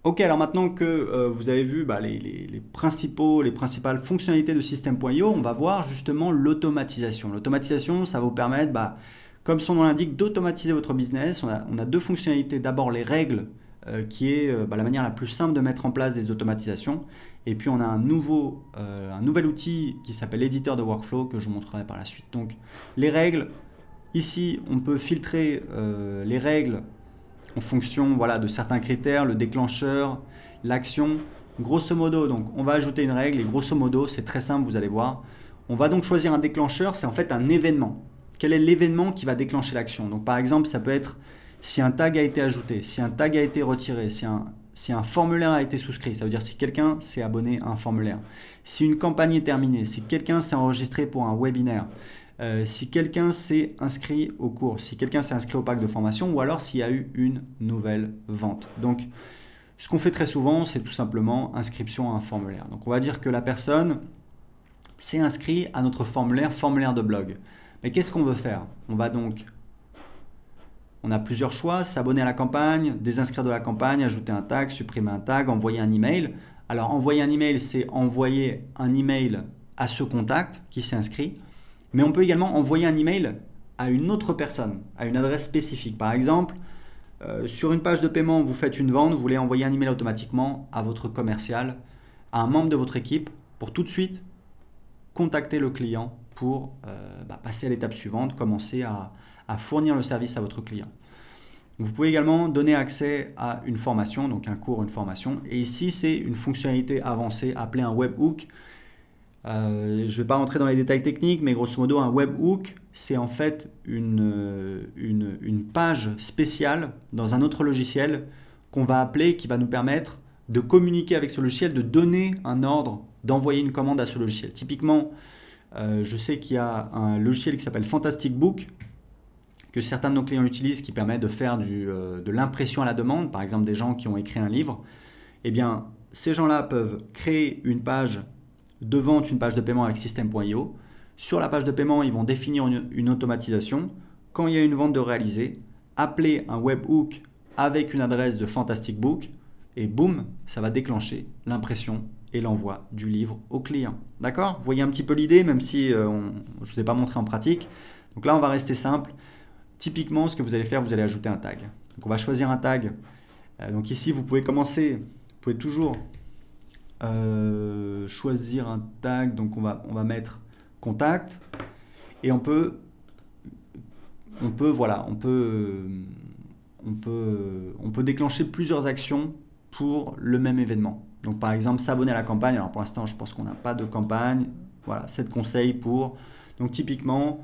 Ok, alors maintenant que vous avez vu les principales fonctionnalités de System.io, on va voir justement l'automatisation. L'automatisation, ça va vous permettre, comme son nom l'indique, d'automatiser votre business. On a deux fonctionnalités. D'abord les règles, qui est la manière la plus simple de mettre en place des automatisations. Et puis on a un nouvel outil qui s'appelle l'éditeur de workflow que je vous montrerai par la suite. Donc les règles, ici on peut filtrer les règles en fonction de certains critères, le déclencheur, l'action. Grosso modo, donc on va ajouter une règle et grosso modo, c'est très simple, vous allez voir. On va donc choisir un déclencheur, c'est en fait un événement. Quel est l'événement qui va déclencher l'action? Donc par exemple, ça peut être si un tag a été ajouté, si un tag a été retiré, si un formulaire a été souscrit, ça veut dire si quelqu'un s'est abonné à un formulaire, si une campagne est terminée, si quelqu'un s'est enregistré pour un webinaire, si quelqu'un s'est inscrit au cours, si quelqu'un s'est inscrit au pack de formation ou alors s'il y a eu une nouvelle vente. Donc, ce qu'on fait très souvent, c'est tout simplement inscription à un formulaire. Donc, on va dire que la personne s'est inscrite à notre formulaire de blog. Mais qu'est-ce qu'on veut faire? On a plusieurs choix, s'abonner à la campagne, désinscrire de la campagne, ajouter un tag, supprimer un tag, envoyer un email. Alors, envoyer un email, c'est envoyer un email à ce contact qui s'est inscrit. Mais on peut également envoyer un email à une autre personne, à une adresse spécifique. Par exemple, sur une page de paiement, vous faites une vente, vous voulez envoyer un email automatiquement à votre commercial, à un membre de votre équipe, pour tout de suite contacter le client pour passer à l'étape suivante, commencer à fournir le service à votre client. Vous pouvez également donner accès à une formation, donc un cours, une formation. Et ici, c'est une fonctionnalité avancée appelée un webhook. Je ne vais pas rentrer dans les détails techniques, mais grosso modo, un webhook, c'est en fait une page spéciale dans un autre logiciel qu'on va appeler, qui va nous permettre de communiquer avec ce logiciel, de donner un ordre, d'envoyer une commande à ce logiciel. Typiquement, je sais qu'il y a un logiciel qui s'appelle Fantastic Book, que certains de nos clients utilisent, qui permet de faire de l'impression à la demande, par exemple des gens qui ont écrit un livre. Eh bien, ces gens-là peuvent créer une page de vente, une page de paiement avec System.io. Sur la page de paiement, ils vont définir une automatisation. Quand il y a une vente de réaliser, appeler un webhook avec une adresse de Fantastic Book et boum, ça va déclencher l'impression et l'envoi du livre au client. D'accord? Vous voyez un petit peu l'idée, même si je ne vous ai pas montré en pratique. Donc là, on va rester simple. Typiquement, ce que vous allez faire, vous allez ajouter un tag. Donc on va choisir un tag. Donc ici, vous pouvez toujours choisir un tag. Donc on va mettre contact et on peut déclencher plusieurs actions pour le même événement. Donc par exemple s'abonner à la campagne. Alors pour l'instant, je pense qu'on n'a pas de campagne. Voilà, 7 conseils pour. Donc typiquement,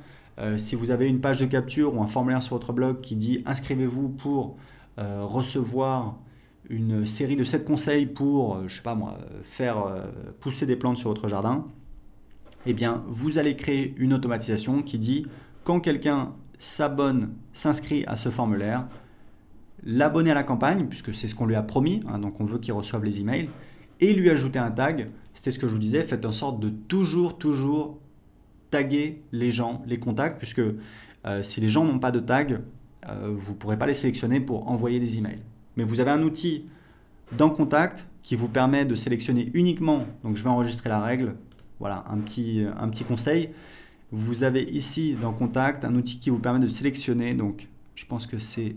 si vous avez une page de capture ou un formulaire sur votre blog qui dit inscrivez-vous pour recevoir une série de 7 conseils pour, faire pousser des plantes sur votre jardin, eh bien, vous allez créer une automatisation qui dit quand quelqu'un s'inscrit à ce formulaire, l'abonner à la campagne, puisque c'est ce qu'on lui a promis, donc on veut qu'il reçoive les emails, et lui ajouter un tag. C'était ce que je vous disais, faites en sorte de toujours taguer les gens, les contacts, puisque si les gens n'ont pas de tag, vous ne pourrez pas les sélectionner pour envoyer des emails. Mais vous avez un outil dans Contact qui vous permet de sélectionner uniquement, donc je vais enregistrer la règle, voilà un petit conseil. Vous avez ici dans Contact un outil qui vous permet de sélectionner, donc je pense que c'est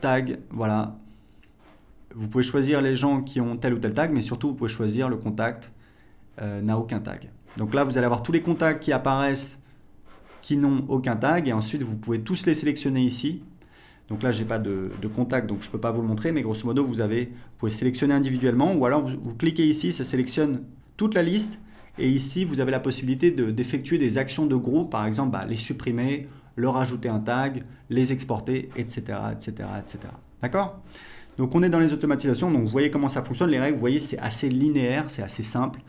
tag, voilà. Vous pouvez choisir les gens qui ont tel ou tel tag, mais surtout vous pouvez choisir le contact n'a aucun tag. Donc là, vous allez avoir tous les contacts qui apparaissent qui n'ont aucun tag, et ensuite vous pouvez tous les sélectionner ici. Donc là, j'ai pas de contact, donc je peux pas vous le montrer, mais grosso modo, vous pouvez sélectionner individuellement, ou alors vous cliquez ici, ça sélectionne toute la liste, et ici, vous avez la possibilité d'effectuer des actions de groupe, par exemple, les supprimer, leur ajouter un tag, les exporter, etc., etc., etc. D'accord? Donc on est dans les automatisations, donc vous voyez comment ça fonctionne, les règles, vous voyez, c'est assez linéaire, c'est assez simple.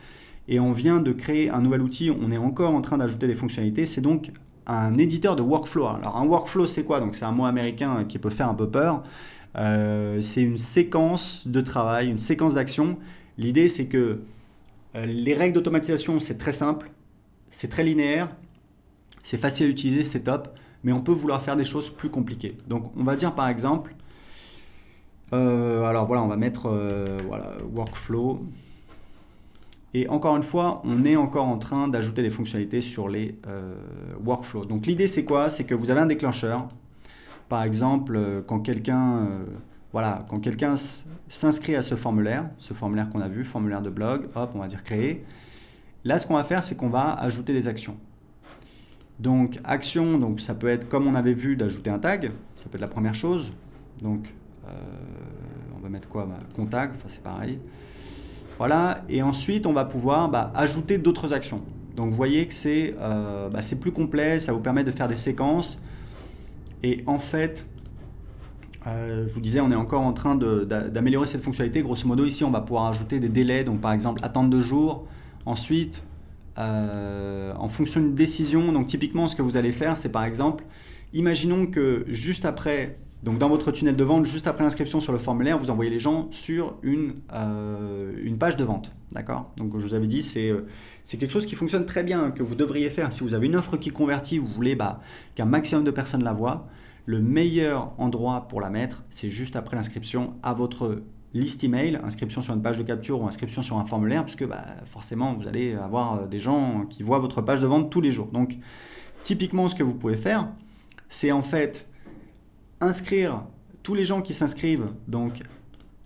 Et on vient de créer un nouvel outil, on est encore en train d'ajouter des fonctionnalités, c'est donc un éditeur de workflow. Alors un workflow, c'est quoi? Donc c'est un mot américain qui peut faire un peu peur. C'est une séquence de travail, une séquence d'action. L'idée, c'est que les règles d'automatisation, c'est très simple, c'est très linéaire, c'est facile à utiliser, c'est top. mais on peut vouloir faire des choses plus compliquées. Donc on va dire par exemple, alors voilà, on va mettre voilà, workflow. Et encore une fois, on est encore en train d'ajouter des fonctionnalités sur les workflows. Donc l'idée c'est quoi? C'est que vous avez un déclencheur. Par exemple, quand quelqu'un voilà, quand quelqu'un s'inscrit à ce formulaire qu'on a vu, formulaire de blog, hop, on va dire créer. Là, ce qu'on va faire, c'est qu'on va ajouter des actions. Donc, action, donc ça peut être comme on avait vu d'ajouter un tag, ça peut être la première chose. Donc, on va mettre quoi? Contact, enfin c'est pareil. Voilà, et ensuite on va pouvoir ajouter d'autres actions. Donc vous voyez que c'est plus complet, ça vous permet de faire des séquences. Et en fait, je vous disais, on est encore en train d'améliorer cette fonctionnalité. Grosso modo, ici on va pouvoir ajouter des délais, donc par exemple attendre 2 jours. Ensuite, en fonction d'une décision, donc typiquement ce que vous allez faire, c'est par exemple, imaginons que juste après, donc dans votre tunnel de vente, juste après l'inscription sur le formulaire, vous envoyez les gens sur une page de vente. D'accord? Donc je vous avais dit, c'est quelque chose qui fonctionne très bien, que vous devriez faire. Si vous avez une offre qui convertit, vous voulez qu'un maximum de personnes la voient, le meilleur endroit pour la mettre, c'est juste après l'inscription à votre liste email, inscription sur une page de capture ou inscription sur un formulaire, puisque forcément vous allez avoir des gens qui voient votre page de vente tous les jours. Donc typiquement ce que vous pouvez faire, c'est en fait inscrire tous les gens qui s'inscrivent, donc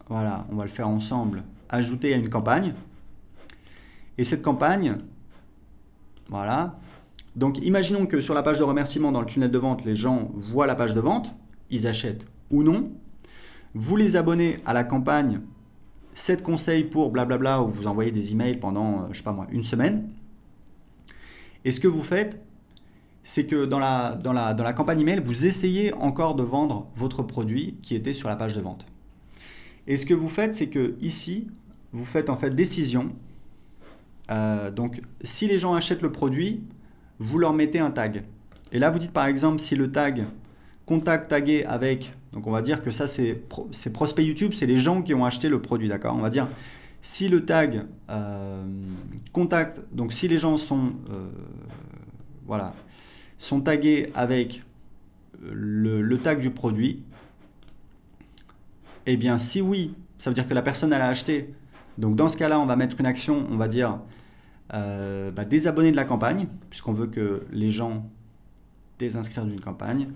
voilà, on va le faire ensemble, ajouter à une campagne. Et cette campagne, voilà, donc imaginons que sur la page de remerciement dans le tunnel de vente, les gens voient la page de vente, ils achètent ou non. Vous les abonnez à la campagne 7 conseils pour blablabla, où vous envoyez des emails pendant, je sais pas moi, une semaine. Et ce que vous faites, c'est que dans la campagne email, vous essayez encore de vendre votre produit qui était sur la page de vente. Et ce que vous faites, c'est que ici, vous faites en fait décision. Donc, si les gens achètent le produit, vous leur mettez un tag. Et là, vous dites par exemple, si le tag contact tagué avec, donc on va dire que ça c'est prospect YouTube, c'est les gens qui ont acheté le produit, d'accord? On va dire, si le tag contact, donc si les gens sont sont tagués avec le tag du produit, eh bien si oui, ça veut dire que la personne elle a acheté. Donc dans ce cas-là, on va mettre une action, on va dire désabonner de la campagne, puisqu'on veut que les gens désinscrivent d'une campagne.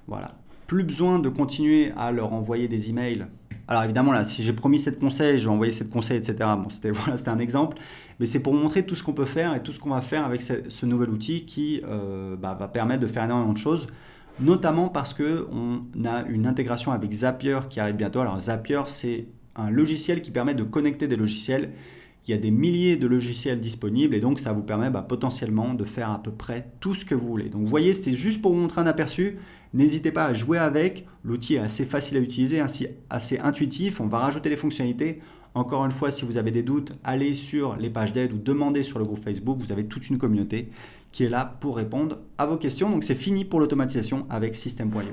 Voilà. Plus besoin de continuer à leur envoyer des emails. Alors évidemment là, si j'ai promis 7 conseils, je vais envoyer 7 conseils, etc. Bon, c'était un exemple, mais c'est pour montrer tout ce qu'on peut faire et tout ce qu'on va faire avec ce nouvel outil qui va permettre de faire énormément de choses, notamment parce qu'on a une intégration avec Zapier qui arrive bientôt. Alors Zapier, c'est un logiciel qui permet de connecter des logiciels. Il y a des milliers de logiciels disponibles et donc ça vous permet potentiellement de faire à peu près tout ce que vous voulez. Donc vous voyez, c'était juste pour vous montrer un aperçu. N'hésitez pas à jouer avec. L'outil est assez facile à utiliser, assez intuitif. On va rajouter les fonctionnalités. Encore une fois, si vous avez des doutes, allez sur les pages d'aide ou demandez sur le groupe Facebook. Vous avez toute une communauté qui est là pour répondre à vos questions. Donc c'est fini pour l'automatisation avec System.io.